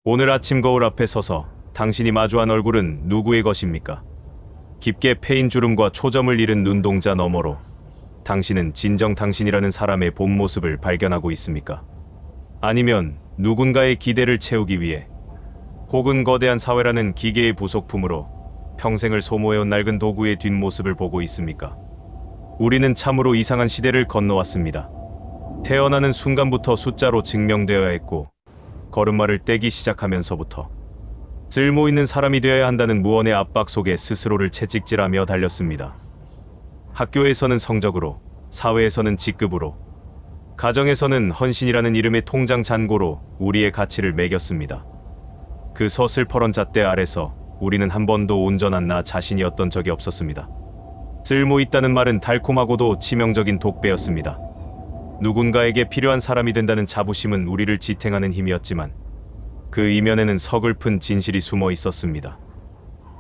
오늘 아침 거울 앞에 서서 당신이 마주한 얼굴은 누구의 것입니까? 깊게 패인 주름과 초점을 잃은 눈동자 너머로 당신은 진정 당신이라는 사람의 본 모습을 발견하고 있습니까? 아니면 누군가의 기대를 채우기 위해 혹은 거대한 사회라는 기계의 부속품으로 평생을 소모해온 낡은 도구의 뒷모습을 보고 있습니까? 우리는 참으로 이상한 시대를 건너왔습니다. 태어나는 순간부터 숫자로 증명되어야 했고 걸음마를 떼기 시작하면서부터 쓸모있는 사람이 되어야 한다는 무언의 압박 속에 스스로를 채찍질하며 달렸습니다. 학교에서는 성적으로, 사회에서는 직급으로, 가정에서는 헌신이라는 이름의 통장 잔고로 우리의 가치를 매겼습니다. 그 서슬퍼런 잣대 아래서 우리는 한 번도 온전한 나 자신이었던 적이 없었습니다. 쓸모있다는 말은 달콤하고도 치명적인 독배였습니다. 누군가에게 필요한 사람이 된다는 자부심은 우리를 지탱하는 힘이었지만 그 이면에는 서글픈 진실이 숨어 있었습니다.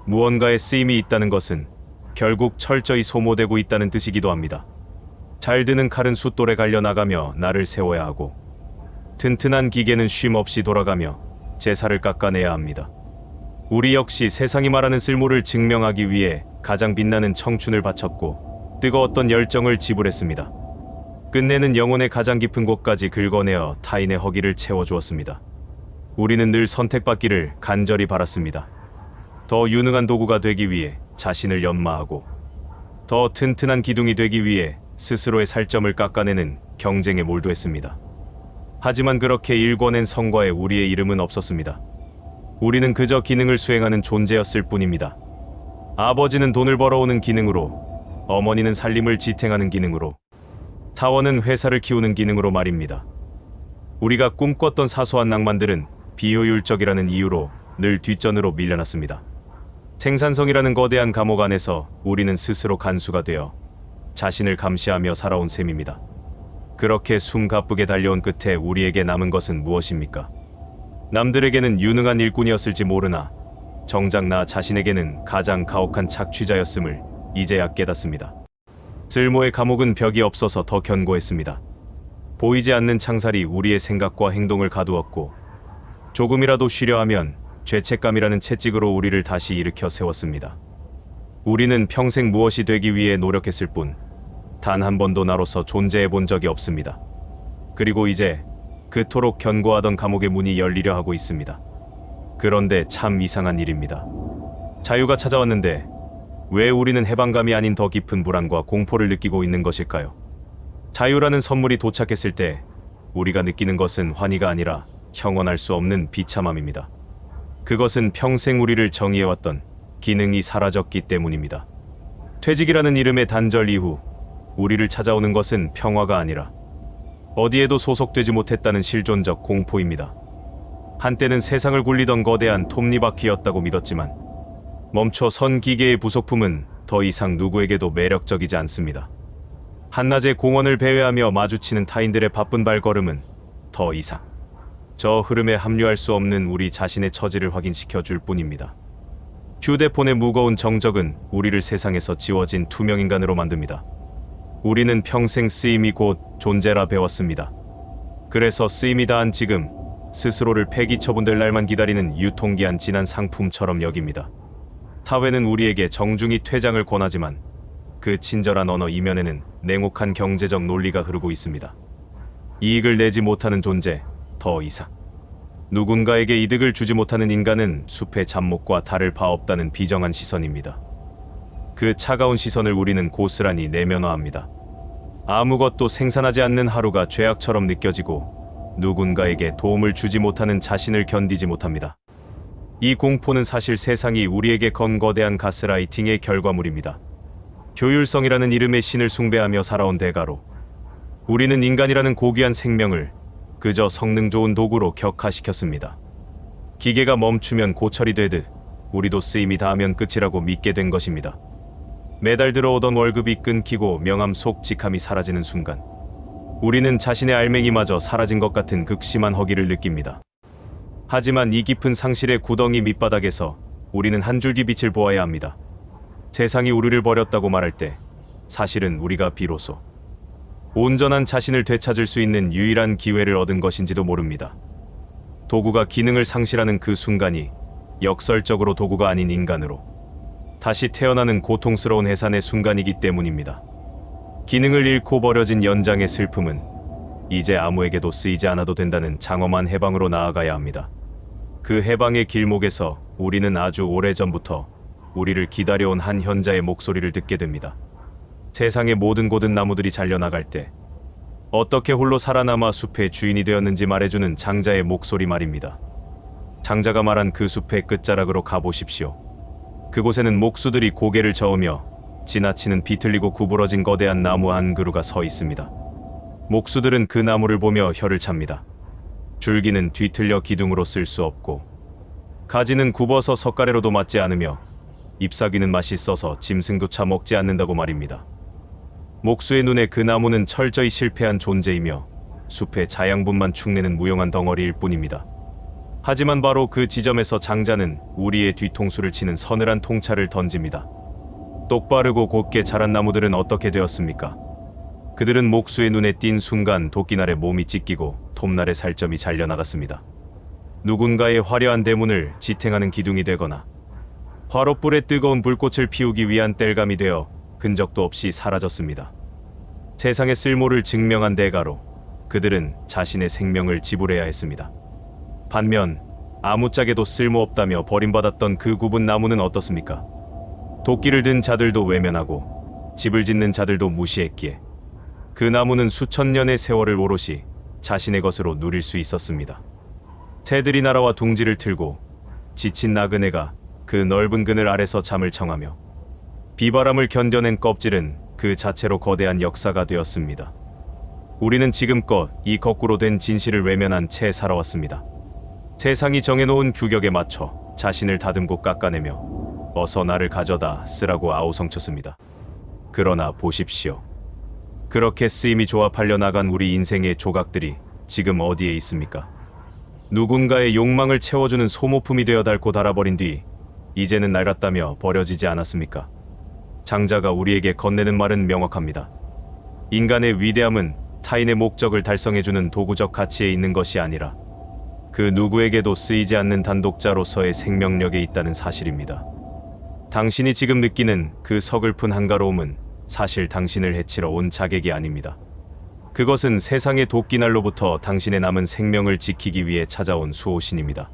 무언가에 쓰임이 있다는 것은 결국 철저히 소모되고 있다는 뜻이기도 합니다. 잘 드는 칼은 숫돌에 갈려 나가며 나를 세워야 하고 튼튼한 기계는 쉼 없이 돌아가며 제사를 깎아내야 합니다. 우리 역시 세상이 말하는 쓸모를 증명하기 위해 가장 빛나는 청춘을 바쳤고 뜨거웠던 열정을 지불했습니다. 끝내는 영혼의 가장 깊은 곳까지 긁어내어 타인의 허기를 채워주었습니다. 우리는 늘 선택받기를 간절히 바랐습니다. 더 유능한 도구가 되기 위해 자신을 연마하고 더 튼튼한 기둥이 되기 위해 스스로의 살점을 깎아내는 경쟁에 몰두했습니다. 하지만 그렇게 일궈낸 성과에 우리의 이름은 없었습니다. 우리는 그저 기능을 수행하는 존재였을 뿐입니다. 아버지는 돈을 벌어오는 기능으로, 어머니는 살림을 지탱하는 기능으로, 사원은 회사를 키우는 기능으로 말입니다. 우리가 꿈꿨던 사소한 낭만들은 비효율적이라는 이유로 늘 뒷전으로 밀려났습니다. 생산성이라는 거대한 감옥 안에서 우리는 스스로 간수가 되어 자신을 감시하며 살아온 셈입니다. 그렇게 숨가쁘게 달려온 끝에 우리에게 남은 것은 무엇입니까? 남들에게는 유능한 일꾼이었을지 모르나 정작 나 자신에게는 가장 가혹한 착취자였음을 이제야 깨닫습니다. 쓸모의 감옥은 벽이 없어서 더 견고했습니다. 보이지 않는 창살이 우리의 생각과 행동을 가두었고 조금이라도 쉬려 하면 죄책감이라는 채찍으로 우리를 다시 일으켜 세웠습니다. 우리는 평생 무엇이 되기 위해 노력했을 뿐 단 한 번도 나로서 존재해 본 적이 없습니다. 그리고 이제 그토록 견고하던 감옥의 문이 열리려 하고 있습니다. 그런데 참 이상한 일입니다. 자유가 찾아왔는데 왜 우리는 해방감이 아닌 더 깊은 불안과 공포를 느끼고 있는 것일까요? 자유라는 선물이 도착했을 때 우리가 느끼는 것은 환희가 아니라 형언할 수 없는 비참함입니다. 그것은 평생 우리를 정의해왔던 기능이 사라졌기 때문입니다. 퇴직이라는 이름의 단절 이후 우리를 찾아오는 것은 평화가 아니라 어디에도 소속되지 못했다는 실존적 공포입니다. 한때는 세상을 굴리던 거대한 톱니바퀴였다고 믿었지만 멈춰 선 기계의 부속품은 더 이상 누구에게도 매력적이지 않습니다. 한낮에 공원을 배회하며 마주치는 타인들의 바쁜 발걸음은 더 이상 저 흐름에 합류할 수 없는 우리 자신의 처지를 확인시켜 줄 뿐입니다. 휴대폰의 무거운 정적은 우리를 세상에서 지워진 투명인간으로 만듭니다. 우리는 평생 쓰임이 곧 존재라 배웠습니다. 그래서 쓰임이 다한 지금 스스로를 폐기 처분될 날만 기다리는 유통기한 지난 상품처럼 여깁니다. 사회는 우리에게 정중히 퇴장을 권하지만 그 친절한 언어 이면에는 냉혹한 경제적 논리가 흐르고 있습니다. 이익을 내지 못하는 존재, 더 이상 누군가에게 이득을 주지 못하는 인간은 숲의 잡목과 다를 바 없다는 비정한 시선입니다. 그 차가운 시선을 우리는 고스란히 내면화합니다. 아무것도 생산하지 않는 하루가 죄악처럼 느껴지고 누군가에게 도움을 주지 못하는 자신을 견디지 못합니다. 이 공포는 사실 세상이 우리에게 건 거대한 가스라이팅의 결과물입니다. 효율성이라는 이름의 신을 숭배하며 살아온 대가로 우리는 인간이라는 고귀한 생명을 그저 성능 좋은 도구로 격화시켰습니다. 기계가 멈추면 고철이 되듯 우리도 쓰임이 닿으면 끝이라고 믿게 된 것입니다. 매달 들어오던 월급이 끊기고 명함 속 직함이 사라지는 순간 우리는 자신의 알맹이마저 사라진 것 같은 극심한 허기를 느낍니다. 하지만 이 깊은 상실의 구덩이 밑바닥에서 우리는 한 줄기 빛을 보아야 합니다. 세상이 우리를 버렸다고 말할 때 사실은 우리가 비로소 온전한 자신을 되찾을 수 있는 유일한 기회를 얻은 것인지도 모릅니다. 도구가 기능을 상실하는 그 순간이 역설적으로 도구가 아닌 인간으로 다시 태어나는 고통스러운 해산의 순간이기 때문입니다. 기능을 잃고 버려진 연장의 슬픔은 이제 아무에게도 쓰이지 않아도 된다는 장엄한 해방으로 나아가야 합니다. 그 해방의 길목에서 우리는 아주 오래전부터 우리를 기다려온 한 현자의 목소리를 듣게 됩니다. 세상의 모든 고든 나무들이 잘려나갈 때 어떻게 홀로 살아남아 숲의 주인이 되었는지 말해주는 장자의 목소리 말입니다. 장자가 말한 그 숲의 끝자락으로 가보십시오. 그곳에는 목수들이 고개를 저으며 지나치는 비틀리고 구부러진 거대한 나무 한 그루가 서 있습니다. 목수들은 그 나무를 보며 혀를 찹니다. 줄기는 뒤틀려 기둥으로 쓸 수 없고 가지는 굽어서 석가래로도 맞지 않으며 잎사귀는 맛이 써서 짐승조차 먹지 않는다고 말입니다. 목수의 눈에 그 나무는 철저히 실패한 존재이며 숲의 자양분만 축내는 무용한 덩어리일 뿐입니다. 하지만 바로 그 지점에서 장자는 우리의 뒤통수를 치는 서늘한 통찰을 던집니다. 똑바르고 곧게 자란 나무들은 어떻게 되었습니까? 그들은 목수의 눈에 띈 순간 도끼날에 몸이 찢기고 톱날의 살점이 잘려나갔습니다. 누군가의 화려한 대문을 지탱하는 기둥이 되거나 화롯불에 뜨거운 불꽃을 피우기 위한 땔감이 되어 흔적도 없이 사라졌습니다. 세상의 쓸모를 증명한 대가로 그들은 자신의 생명을 지불해야 했습니다. 반면 아무짝에도 쓸모없다며 버림받았던 그 굽은 나무는 어떻습니까? 도끼를 든 자들도 외면하고 집을 짓는 자들도 무시했기에 그 나무는 수천 년의 세월을 오롯이 자신의 것으로 누릴 수 있었습니다. 새들이 날아와 둥지를 틀고 지친 나그네가 그 넓은 그늘 아래서 잠을 청하며 비바람을 견뎌낸 껍질은 그 자체로 거대한 역사가 되었습니다. 우리는 지금껏 이 거꾸로 된 진실을 외면한 채 살아왔습니다. 세상이 정해놓은 규격에 맞춰 자신을 다듬고 깎아내며 어서 나를 가져다 쓰라고 아우성쳤습니다. 그러나 보십시오. 그렇게 쓰임이 좋아 팔려나간 우리 인생의 조각들이 지금 어디에 있습니까? 누군가의 욕망을 채워주는 소모품이 되어 닳고 닳아버린 뒤 이제는 낡았다며 버려지지 않았습니까? 장자가 우리에게 건네는 말은 명확합니다. 인간의 위대함은 타인의 목적을 달성해주는 도구적 가치에 있는 것이 아니라 그 누구에게도 쓰이지 않는 단독자로서의 생명력에 있다는 사실입니다. 당신이 지금 느끼는 그 서글픈 한가로움은 사실 당신을 해치러 온 자객이 아닙니다. 그것은 세상의 도끼날로부터 당신의 남은 생명을 지키기 위해 찾아온 수호신입니다.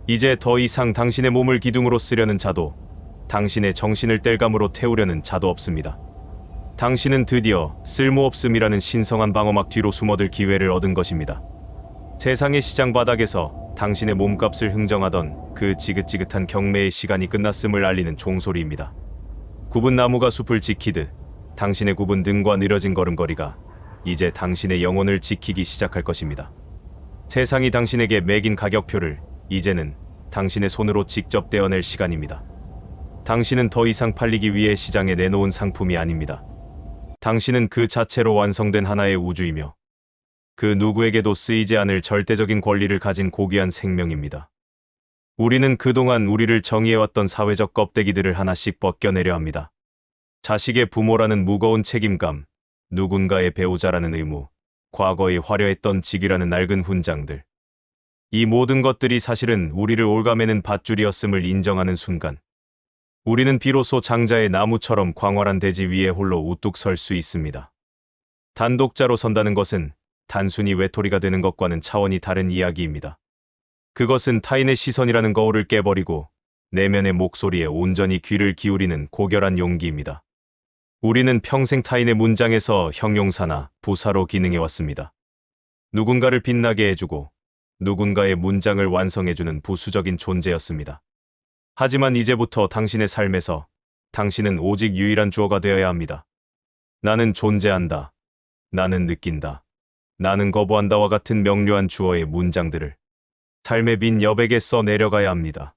이제 더 이상 당신의 몸을 기둥으로 쓰려는 자도 당신의 정신을 땔감으로 태우려는 자도 없습니다. 당신은 드디어 쓸모없음이라는 신성한 방어막 뒤로 숨어들 기회를 얻은 것입니다. 세상의 시장 바닥에서 당신의 몸값을 흥정하던 그 지긋지긋한 경매의 시간이 끝났음을 알리는 종소리입니다. 굽은 나무가 숲을 지키듯 당신의 굽은 등과 느려진 걸음걸이가 이제 당신의 영혼을 지키기 시작할 것입니다. 세상이 당신에게 매긴 가격표를 이제는 당신의 손으로 직접 떼어낼 시간입니다. 당신은 더 이상 팔리기 위해 시장에 내놓은 상품이 아닙니다. 당신은 그 자체로 완성된 하나의 우주이며 그 누구에게도 쓰이지 않을 절대적인 권리를 가진 고귀한 생명입니다. 우리는 그동안 우리를 정의해왔던 사회적 껍데기들을 하나씩 벗겨내려 합니다. 자식의 부모라는 무거운 책임감, 누군가의 배우자라는 의무, 과거의 화려했던 직위라는 낡은 훈장들. 이 모든 것들이 사실은 우리를 올가매는 밧줄이었음을 인정하는 순간 우리는 비로소 장자의 나무처럼 광활한 대지 위에 홀로 우뚝 설 수 있습니다. 단독자로 선다는 것은 단순히 외톨이가 되는 것과는 차원이 다른 이야기입니다. 그것은 타인의 시선이라는 거울을 깨버리고 내면의 목소리에 온전히 귀를 기울이는 고결한 용기입니다. 우리는 평생 타인의 문장에서 형용사나 부사로 기능해왔습니다. 누군가를 빛나게 해주고 누군가의 문장을 완성해주는 부수적인 존재였습니다. 하지만 이제부터 당신의 삶에서 당신은 오직 유일한 주어가 되어야 합니다. 나는 존재한다. 나는 느낀다. 나는 거부한다와 같은 명료한 주어의 문장들을 삶의 빈 여백에 써 내려가야 합니다.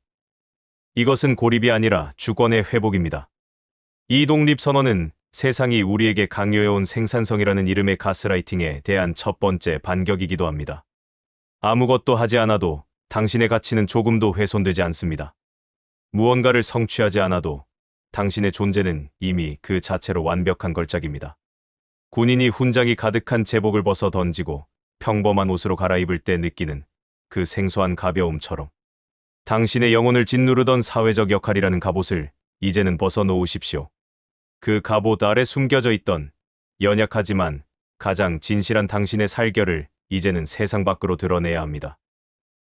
이것은 고립이 아니라 주권의 회복입니다. 이 독립선언은 세상이 우리에게 강요해온 생산성이라는 이름의 가스라이팅에 대한 첫 번째 반격이기도 합니다. 아무것도 하지 않아도 당신의 가치는 조금도 훼손되지 않습니다. 무언가를 성취하지 않아도 당신의 존재는 이미 그 자체로 완벽한 걸작입니다. 군인이 훈장이 가득한 제복을 벗어 던지고 평범한 옷으로 갈아입을 때 느끼는 그 생소한 가벼움처럼. 당신의 영혼을 짓누르던 사회적 역할이라는 갑옷을 이제는 벗어놓으십시오. 그 갑옷 아래 숨겨져 있던 연약하지만 가장 진실한 당신의 살결을 이제는 세상 밖으로 드러내야 합니다.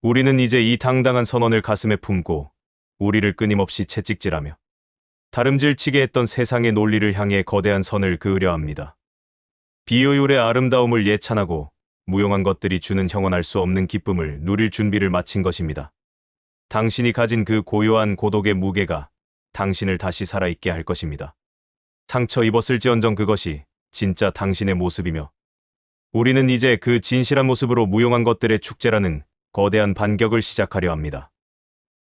우리는 이제 이 당당한 선언을 가슴에 품고 우리를 끊임없이 채찍질하며 다름질치게 했던 세상의 논리를 향해 거대한 선을 그으려 합니다. 비효율의 아름다움을 예찬하고 무용한 것들이 주는 형언할 수 없는 기쁨을 누릴 준비를 마친 것입니다. 당신이 가진 그 고요한 고독의 무게가 당신을 다시 살아있게 할 것입니다. 상처 입었을지언정 그것이 진짜 당신의 모습이며 우리는 이제 그 진실한 모습으로 무용한 것들의 축제라는 거대한 반격을 시작하려 합니다.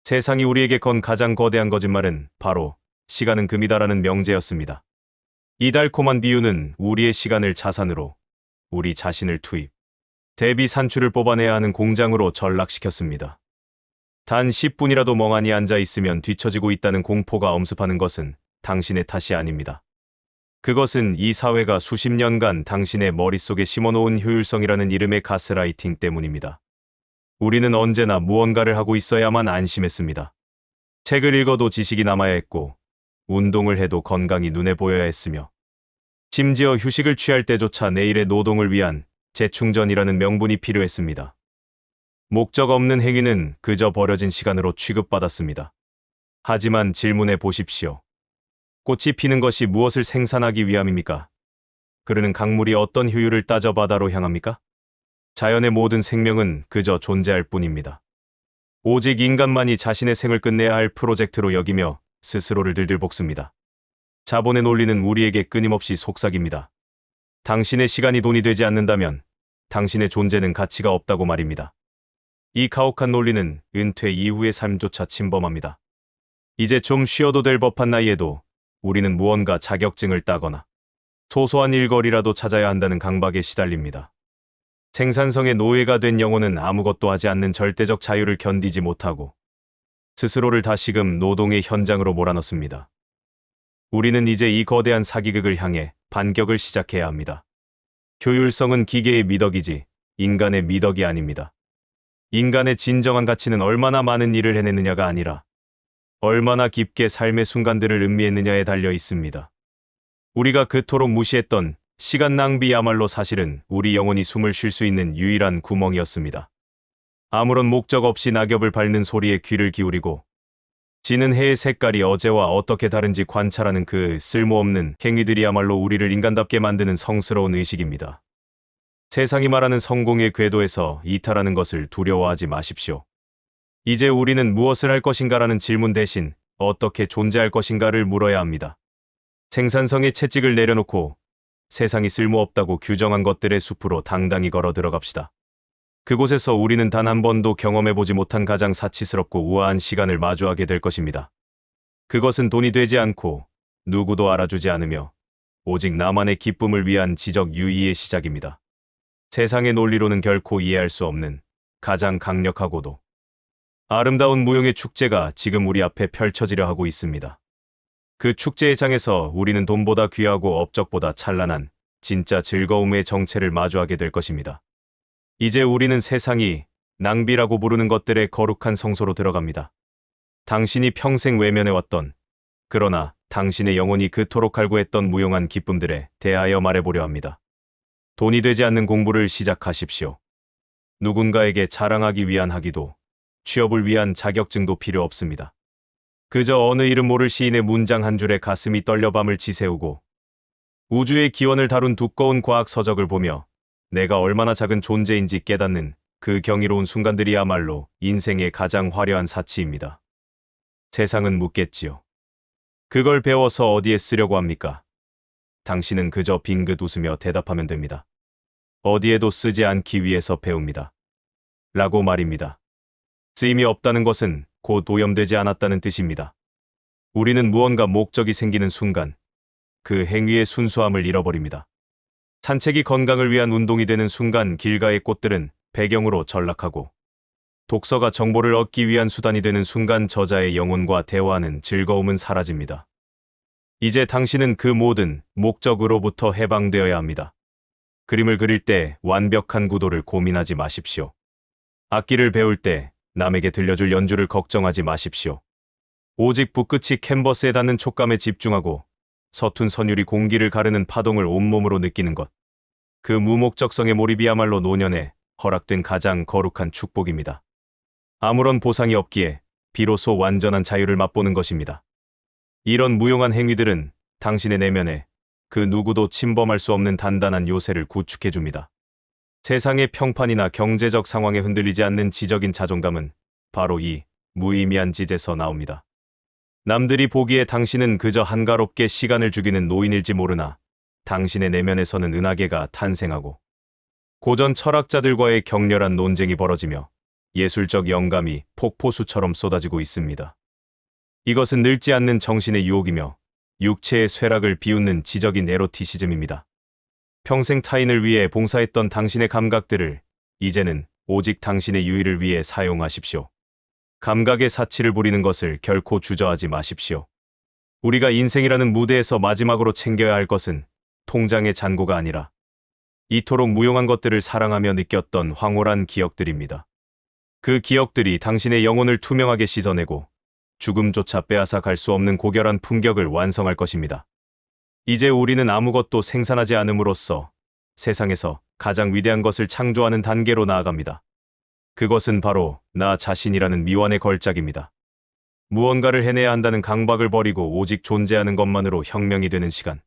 세상이 우리에게 건 가장 거대한 거짓말은 바로 시간은 금이다라는 명제였습니다. 이 달콤한 비유는 우리의 시간을 자산으로 우리 자신을 투입, 대비 산출을 뽑아내야 하는 공장으로 전락시켰습니다. 단 10분이라도 멍하니 앉아 있으면 뒤처지고 있다는 공포가 엄습하는 것은 당신의 탓이 아닙니다. 그것은 이 사회가 수십 년간 당신의 머릿속에 심어놓은 효율성이라는 이름의 가스라이팅 때문입니다. 우리는 언제나 무언가를 하고 있어야만 안심했습니다. 책을 읽어도 지식이 남아야 했고, 운동을 해도 건강이 눈에 보여야 했으며, 심지어 휴식을 취할 때조차 내일의 노동을 위한 재충전이라는 명분이 필요했습니다. 목적 없는 행위는 그저 버려진 시간으로 취급받았습니다. 하지만 질문해 보십시오. 꽃이 피는 것이 무엇을 생산하기 위함입니까? 그르는 강물이 어떤 효율을 따져 바다로 향합니까? 자연의 모든 생명은 그저 존재할 뿐입니다. 오직 인간만이 자신의 생을 끝내야 할 프로젝트로 여기며 스스로를 들들 볶습니다. 자본의 논리는 우리에게 끊임없이 속삭입니다. 당신의 시간이 돈이 되지 않는다면 당신의 존재는 가치가 없다고 말입니다. 이 가혹한 논리는 은퇴 이후의 삶조차 침범합니다. 이제 좀 쉬어도 될 법한 나이에도 우리는 무언가 자격증을 따거나 소소한 일거리라도 찾아야 한다는 강박에 시달립니다. 생산성의 노예가 된 영혼은 아무것도 하지 않는 절대적 자유를 견디지 못하고 스스로를 다시금 노동의 현장으로 몰아넣습니다. 우리는 이제 이 거대한 사기극을 향해 반격을 시작해야 합니다. 효율성은 기계의 미덕이지 인간의 미덕이 아닙니다. 인간의 진정한 가치는 얼마나 많은 일을 해내느냐가 아니라 얼마나 깊게 삶의 순간들을 음미했느냐에 달려 있습니다. 우리가 그토록 무시했던 시간 낭비야말로 사실은 우리 영혼이 숨을 쉴 수 있는 유일한 구멍이었습니다. 아무런 목적 없이 낙엽을 밟는 소리에 귀를 기울이고 지는 해의 색깔이 어제와 어떻게 다른지 관찰하는 그 쓸모없는 행위들이야말로 우리를 인간답게 만드는 성스러운 의식입니다. 세상이 말하는 성공의 궤도에서 이탈하는 것을 두려워하지 마십시오. 이제 우리는 무엇을 할 것인가라는 질문 대신 어떻게 존재할 것인가를 물어야 합니다. 생산성의 채찍을 내려놓고 세상이 쓸모없다고 규정한 것들의 숲으로 당당히 걸어 들어갑시다. 그곳에서 우리는 단 한 번도 경험해보지 못한 가장 사치스럽고 우아한 시간을 마주하게 될 것입니다. 그것은 돈이 되지 않고 누구도 알아주지 않으며 오직 나만의 기쁨을 위한 지적 유의의 시작입니다. 세상의 논리로는 결코 이해할 수 없는 가장 강력하고도 아름다운 무용의 축제가 지금 우리 앞에 펼쳐지려 하고 있습니다. 그 축제의 장에서 우리는 돈보다 귀하고 업적보다 찬란한 진짜 즐거움의 정체를 마주하게 될 것입니다. 이제 우리는 세상이 낭비라고 부르는 것들의 거룩한 성소로 들어갑니다. 당신이 평생 외면해왔던 그러나 당신의 영혼이 그토록 갈구했던 무용한 기쁨들에 대하여 말해보려 합니다. 돈이 되지 않는 공부를 시작하십시오. 누군가에게 자랑하기 위한 학위도 취업을 위한 자격증도 필요 없습니다. 그저 어느 이름 모를 시인의 문장 한 줄에 가슴이 떨려 밤을 지새우고 우주의 기원을 다룬 두꺼운 과학 서적을 보며 내가 얼마나 작은 존재인지 깨닫는 그 경이로운 순간들이야말로 인생의 가장 화려한 사치입니다. 세상은 묻겠지요. 그걸 배워서 어디에 쓰려고 합니까? 당신은 그저 빙긋 웃으며 대답하면 됩니다. 어디에도 쓰지 않기 위해서 배웁니다. 라고 말입니다. 쓰임이 없다는 것은 곧 오염되지 않았다는 뜻입니다. 우리는 무언가 목적이 생기는 순간 그 행위의 순수함을 잃어버립니다. 산책이 건강을 위한 운동이 되는 순간 길가의 꽃들은 배경으로 전락하고 독서가 정보를 얻기 위한 수단이 되는 순간 저자의 영혼과 대화하는 즐거움은 사라집니다. 이제 당신은 그 모든 목적으로부터 해방되어야 합니다. 그림을 그릴 때 완벽한 구도를 고민하지 마십시오. 악기를 배울 때 남에게 들려줄 연주를 걱정하지 마십시오. 오직 붓끝이 캔버스에 닿는 촉감에 집중하고 서툰 선율이 공기를 가르는 파동을 온몸으로 느끼는 것. 그 무목적성의 몰입이야말로 노년에 허락된 가장 거룩한 축복입니다. 아무런 보상이 없기에 비로소 완전한 자유를 맛보는 것입니다. 이런 무용한 행위들은 당신의 내면에 그 누구도 침범할 수 없는 단단한 요새를 구축해줍니다. 세상의 평판이나 경제적 상황에 흔들리지 않는 지적인 자존감은 바로 이 무의미한 짓에서 나옵니다. 남들이 보기에 당신은 그저 한가롭게 시간을 죽이는 노인일지 모르나 당신의 내면에서는 은하계가 탄생하고 고전 철학자들과의 격렬한 논쟁이 벌어지며 예술적 영감이 폭포수처럼 쏟아지고 있습니다. 이것은 늙지 않는 정신의 유혹이며 육체의 쇠락을 비웃는 지적인 에로티시즘입니다. 평생 타인을 위해 봉사했던 당신의 감각들을 이제는 오직 당신의 유의를 위해 사용하십시오. 감각의 사치를 부리는 것을 결코 주저하지 마십시오. 우리가 인생이라는 무대에서 마지막으로 챙겨야 할 것은 통장의 잔고가 아니라 이토록 무용한 것들을 사랑하며 느꼈던 황홀한 기억들입니다. 그 기억들이 당신의 영혼을 투명하게 씻어내고 죽음조차 빼앗아 갈 수 없는 고결한 품격을 완성할 것입니다. 이제 우리는 아무것도 생산하지 않음으로써 세상에서 가장 위대한 것을 창조하는 단계로 나아갑니다. 그것은 바로 나 자신이라는 미완의 걸작입니다. 무언가를 해내야 한다는 강박을 버리고 오직 존재하는 것만으로 혁명이 되는 시간.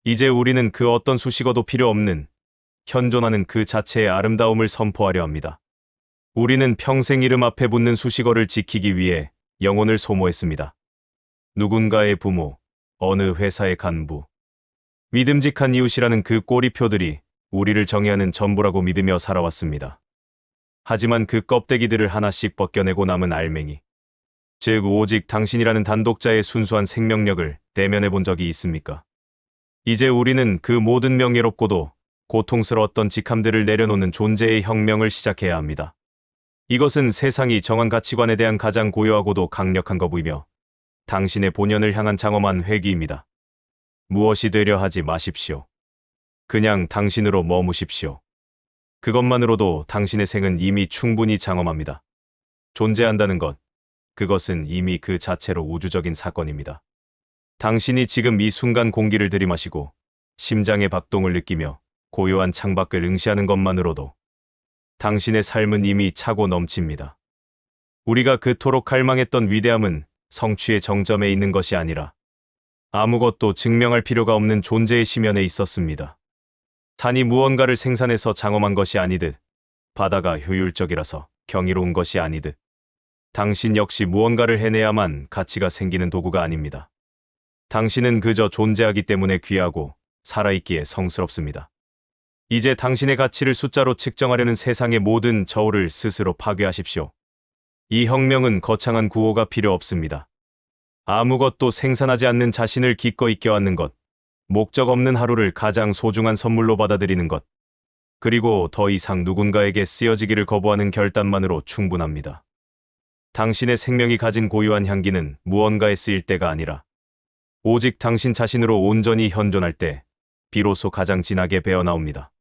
이제 우리는 그 어떤 수식어도 필요 없는 현존하는 그 자체의 아름다움을 선포하려 합니다. 우리는 평생 이름 앞에 붙는 수식어를 지키기 위해 영혼을 소모했습니다. 누군가의 부모, 어느 회사의 간부, 믿음직한 이웃이라는 그 꼬리표들이 우리를 정의하는 전부라고 믿으며 살아왔습니다. 하지만 그 껍데기들을 하나씩 벗겨내고 남은 알맹이, 즉 오직 당신이라는 단독자의 순수한 생명력을 대면해 본 적이 있습니까? 이제 우리는 그 모든 명예롭고도 고통스러웠던 직함들을 내려놓는 존재의 혁명을 시작해야 합니다. 이것은 세상이 정한 가치관에 대한 가장 고요하고도 강력한 거부이며 당신의 본연을 향한 장엄한 회귀입니다. 무엇이 되려 하지 마십시오. 그냥 당신으로 머무십시오. 그것만으로도 당신의 생은 이미 충분히 장엄합니다. 존재한다는 것, 그것은 이미 그 자체로 우주적인 사건입니다. 당신이 지금 이 순간 공기를 들이마시고 심장의 박동을 느끼며 고요한 창밖을 응시하는 것만으로도 당신의 삶은 이미 차고 넘칩니다. 우리가 그토록 갈망했던 위대함은 성취의 정점에 있는 것이 아니라 아무것도 증명할 필요가 없는 존재의 심연에 있었습니다. 산이 무언가를 생산해서 장엄한 것이 아니듯 바다가 효율적이라서 경이로운 것이 아니듯 당신 역시 무언가를 해내야만 가치가 생기는 도구가 아닙니다. 당신은 그저 존재하기 때문에 귀하고 살아있기에 성스럽습니다. 이제 당신의 가치를 숫자로 측정하려는 세상의 모든 저울을 스스로 파괴하십시오. 이 혁명은 거창한 구호가 필요 없습니다. 아무것도 생산하지 않는 자신을 기꺼이 껴안는 것, 목적 없는 하루를 가장 소중한 선물로 받아들이는 것, 그리고 더 이상 누군가에게 쓰여지기를 거부하는 결단만으로 충분합니다. 당신의 생명이 가진 고유한 향기는 무언가에 쓰일 때가 아니라 오직 당신 자신으로 온전히 현존할 때 비로소 가장 진하게 배어나옵니다.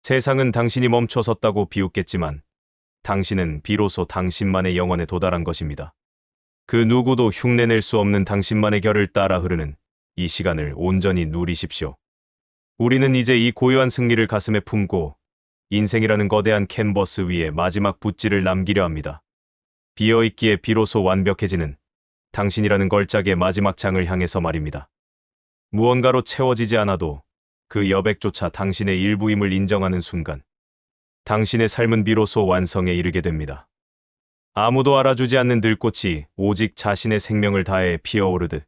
세상은 당신이 멈춰섰다고 비웃겠지만 당신은 비로소 당신만의 영원에 도달한 것입니다. 그 누구도 흉내낼 수 없는 당신만의 결을 따라 흐르는 이 시간을 온전히 누리십시오. 우리는 이제 이 고요한 승리를 가슴에 품고 인생이라는 거대한 캔버스 위에 마지막 붓질을 남기려 합니다. 비어있기에 비로소 완벽해지는 당신이라는 걸작의 마지막 장을 향해서 말입니다. 무언가로 채워지지 않아도 그 여백조차 당신의 일부임을 인정하는 순간 당신의 삶은 비로소 완성에 이르게 됩니다. 아무도 알아주지 않는 들꽃이 오직 자신의 생명을 다해 피어오르듯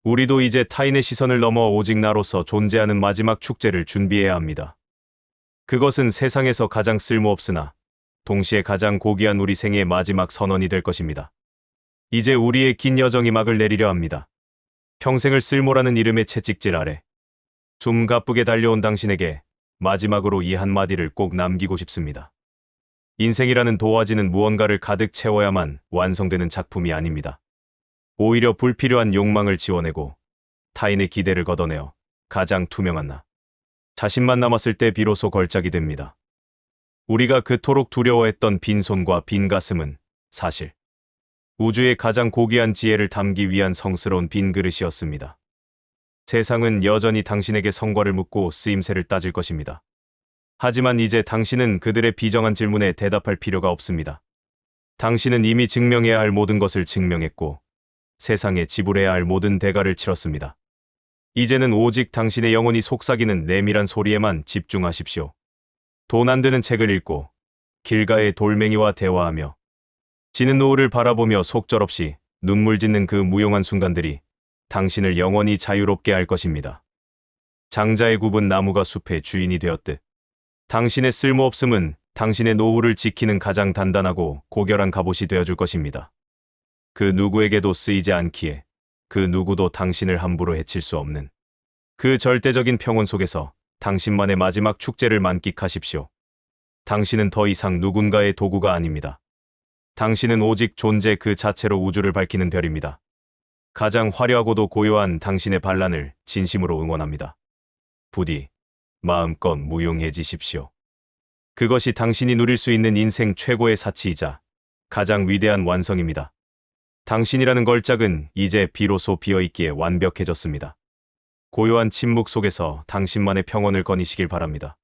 우리도 이제 타인의 시선을 넘어 오직 나로서 존재하는 마지막 축제를 준비해야 합니다. 그것은 세상에서 가장 쓸모없으나 동시에 가장 고귀한 우리 생의 마지막 선언이 될 것입니다. 이제 우리의 긴 여정이 막을 내리려 합니다. 평생을 쓸모라는 이름의 채찍질 아래 숨 가쁘게 달려온 당신에게 마지막으로 이 한마디를 꼭 남기고 싶습니다. 인생이라는 도화지는 무언가를 가득 채워야만 완성되는 작품이 아닙니다. 오히려 불필요한 욕망을 지워내고 타인의 기대를 걷어내어 가장 투명한 나 자신만 남았을 때 비로소 걸작이 됩니다. 우리가 그토록 두려워했던 빈손과 빈 가슴은 사실 우주의 가장 고귀한 지혜를 담기 위한 성스러운 빈 그릇이었습니다. 세상은 여전히 당신에게 성과를 묻고 쓰임새를 따질 것입니다. 하지만 이제 당신은 그들의 비정한 질문에 대답할 필요가 없습니다. 당신은 이미 증명해야 할 모든 것을 증명했고 세상에 지불해야 할 모든 대가를 치렀습니다. 이제는 오직 당신의 영혼이 속삭이는 내밀한 소리에만 집중하십시오. 돈 안 드는 책을 읽고 길가의 돌멩이와 대화하며 지는 노을을 바라보며 속절없이 눈물 짓는 그 무용한 순간들이 당신을 영원히 자유롭게 할 것입니다. 장자의 굽은 나무가 숲의 주인이 되었듯 당신의 쓸모없음은 당신의 노후를 지키는 가장 단단하고 고결한 갑옷이 되어줄 것입니다. 그 누구에게도 쓰이지 않기에 그 누구도 당신을 함부로 해칠 수 없는 그 절대적인 평온 속에서 당신만의 마지막 축제를 만끽하십시오. 당신은 더 이상 누군가의 도구가 아닙니다. 당신은 오직 존재 그 자체로 우주를 밝히는 별입니다. 가장 화려하고도 고요한 당신의 반란을 진심으로 응원합니다. 부디 마음껏 무용해지십시오. 그것이 당신이 누릴 수 있는 인생 최고의 사치이자 가장 위대한 완성입니다. 당신이라는 걸작은 이제 비로소 비어있기에 완벽해졌습니다. 고요한 침묵 속에서 당신만의 평온을 거니시길 바랍니다.